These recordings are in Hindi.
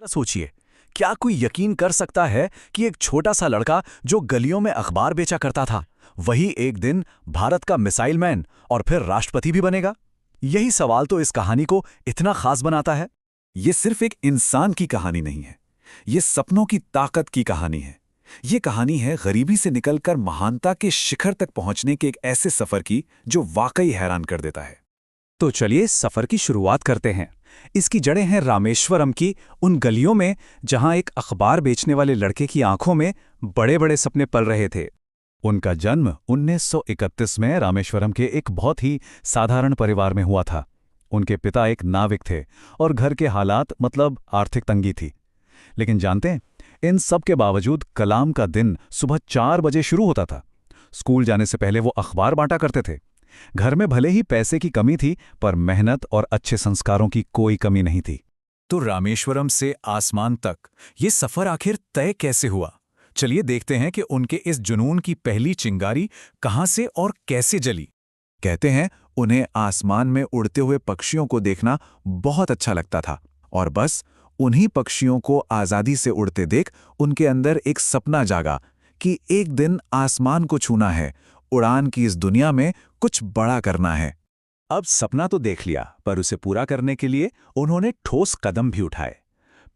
सोचिए, क्या कोई यकीन कर सकता है कि एक छोटा सा लड़का जो गलियों में अखबार बेचा करता था, वही एक दिन भारत का मिसाइल मैन और फिर राष्ट्रपति भी बनेगा? यही सवाल तो इस कहानी को इतना खास बनाता है। ये सिर्फ एक इंसान की कहानी नहीं है, ये सपनों की ताकत की कहानी है। ये कहानी है गरीबी से निकलकर महानता के शिखर तक पहुंचने के एक ऐसे सफर की जो वाकई हैरान कर देता है। तो चलिए सफर की शुरुआत करते हैं। इसकी जड़ें हैं रामेश्वरम की उन गलियों में जहां एक अखबार बेचने वाले लड़के की आंखों में बड़े बड़े सपने पल रहे थे। उनका जन्म 1931 में रामेश्वरम के एक बहुत ही साधारण परिवार में हुआ था। उनके पिता एक नाविक थे और घर के हालात मतलब आर्थिक तंगी थी। लेकिन जानते हैं, इन सब के बावजूद कलाम का दिन सुबह 4 बजे शुरू होता था। स्कूल जाने से पहले वो अखबार बांटा करते थे। घर में भले ही पैसे की कमी थी, पर मेहनत और अच्छे संस्कारों की कोई कमी नहीं थी। तो रामेश्वरम से आसमान तक ये सफर आखिर तय कैसे हुआ? चलिए देखते हैं कि उनके इस जुनून की पहली चिंगारी कहां से और कैसे जली। कहते हैं उन्हें आसमान में उड़ते हुए पक्षियों को देखना बहुत अच्छा लगता था, और बस उन्हीं पक्षियों को आज़ादी से उड़ते देख उनके अंदर एक सपना जागा कि एक दिन आसमान को छूना है, उड़ान की इस दुनिया में कुछ बड़ा करना है। अब सपना तो देख लिया, पर उसे पूरा करने के लिए उन्होंने ठोस कदम भी उठाए।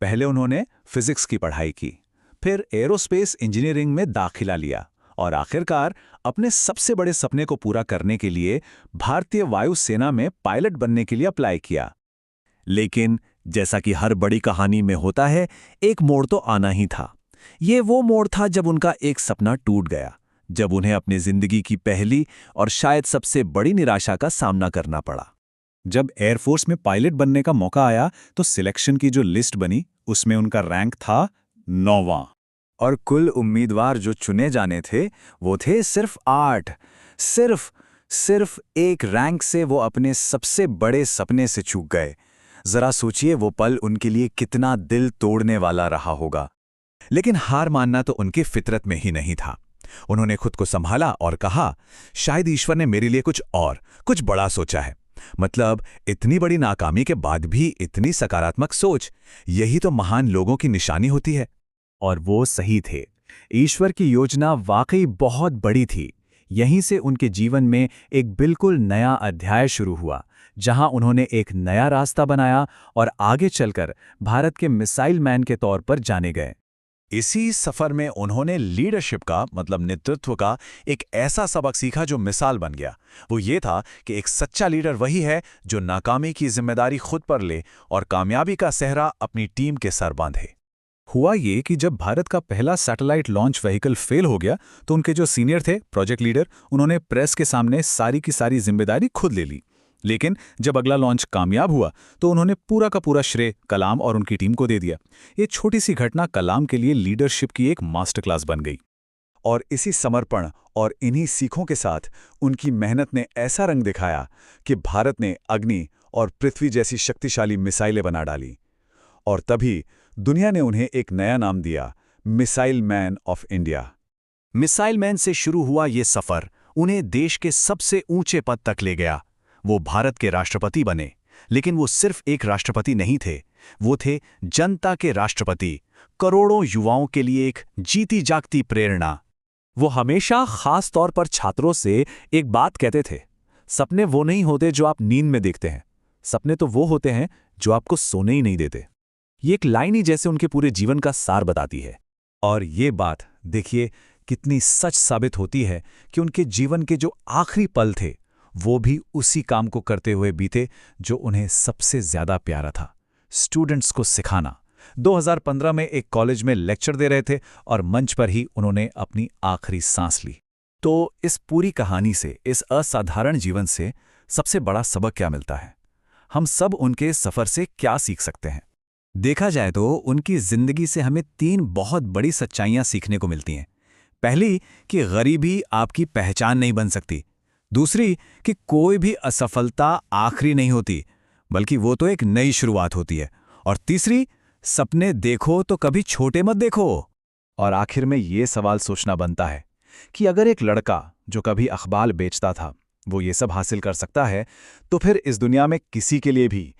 पहले उन्होंने फिजिक्स की पढ़ाई की, फिर एरोस्पेस इंजीनियरिंग में दाखिला लिया और आखिरकार अपने सबसे बड़े सपने को पूरा करने के लिए भारतीय वायुसेना में पायलट बनने के लिए अप्लाई किया। लेकिन जैसा कि हर बड़ी कहानी में होता है, एक मोड़ तो आना ही था। ये वो मोड़ था जब उनका एक सपना टूट गया, जब उन्हें अपनी जिंदगी की पहली और शायद सबसे बड़ी निराशा का सामना करना पड़ा। जब एयरफोर्स में पायलट बनने का मौका आया तो सिलेक्शन की जो लिस्ट बनी उसमें उनका रैंक था 9वां, और कुल उम्मीदवार जो चुने जाने थे वो थे सिर्फ 8। सिर्फ एक रैंक से वो अपने सबसे बड़े सपने से चूक गए। जरा सोचिए वो पल उनके लिए कितना दिल तोड़ने वाला रहा होगा। लेकिन हार मानना तो उनकी फितरत में ही नहीं था। उन्होंने खुद को संभाला और कहा, शायद ईश्वर ने मेरे लिए कुछ बड़ा सोचा है। मतलब इतनी बड़ी नाकामी के बाद भी इतनी सकारात्मक सोच, यही तो महान लोगों की निशानी होती है। और वो सही थे। ईश्वर की योजना वाकई बहुत बड़ी थी। यहीं से उनके जीवन में एक बिल्कुल नया अध्याय शुरू हुआ, जहां उन्होंने एक नया रास्ता बनाया और आगे चलकर भारत के मिसाइल मैन के तौर पर जाने गए। इसी सफर में उन्होंने लीडरशिप का मतलब नेतृत्व का एक ऐसा सबक सीखा जो मिसाल बन गया। वो ये था कि एक सच्चा लीडर वही है जो नाकामी की जिम्मेदारी खुद पर ले और कामयाबी का सेहरा अपनी टीम के सर बांधे। हुआ ये कि जब भारत का पहला सैटेलाइट लॉन्च व्हीकल फेल हो गया तो उनके जो सीनियर थे, प्रोजेक्ट लीडर, उन्होंने प्रेस के सामने सारी की सारी जिम्मेदारी खुद ले ली। लेकिन जब अगला लॉन्च कामयाब हुआ तो उन्होंने पूरा का पूरा श्रेय कलाम और उनकी टीम को दे दिया। ये छोटी सी घटना कलाम के लिए लीडरशिप की एक मास्टर क्लास बन गई। और इसी समर्पण और इन्हीं सीखों के साथ उनकी मेहनत ने ऐसा रंग दिखाया कि भारत ने अग्नि और पृथ्वी जैसी शक्तिशाली मिसाइलें बना डाली। और तभी दुनिया ने उन्हें एक नया नाम दिया, missile man of India. Missile man से शुरू हुआ ये सफर उन्हें देश के सबसे ऊंचे पद तक ले गया। वो भारत के राष्ट्रपति बने, लेकिन वो सिर्फ एक राष्ट्रपति नहीं थे, वो थे जनता के राष्ट्रपति, करोड़ों युवाओं के लिए एक जीती जागती प्रेरणा। वो हमेशा खास तौर पर छात्रों से एक बात कहते थे, सपने वो नहीं होते जो आप नींद में देखते हैं, सपने तो वो होते हैं जो आपको सोने ही नहीं देते। ये एक लाइन ही जैसे उनके पूरे जीवन का सार बताती है। और ये बात देखिए कितनी सच साबित होती है कि उनके जीवन के जो आखिरी पल थे वो भी उसी काम को करते हुए बीते जो उन्हें सबसे ज्यादा प्यारा था, स्टूडेंट्स को सिखाना। 2015 में एक कॉलेज में लेक्चर दे रहे थे और मंच पर ही उन्होंने अपनी आखिरी सांस ली। तो इस पूरी कहानी से, इस असाधारण जीवन से सबसे बड़ा सबक क्या मिलता है? हम सब उनके सफर से क्या सीख सकते हैं? देखा जाए तो उनकी जिंदगी से हमें 3 बहुत बड़ी सच्चाइयां सीखने को मिलती हैं। पहली कि गरीबी आपकी पहचान नहीं बन सकती। दूसरी कि कोई भी असफलता आखिरी नहीं होती, बल्कि वो तो एक नई शुरुआत होती है। और तीसरी, सपने देखो तो कभी छोटे मत देखो। और आखिर में ये सवाल सोचना बनता है कि अगर एक लड़का जो कभी अखबार बेचता था वो ये सब हासिल कर सकता है, तो फिर इस दुनिया में किसी के लिए भी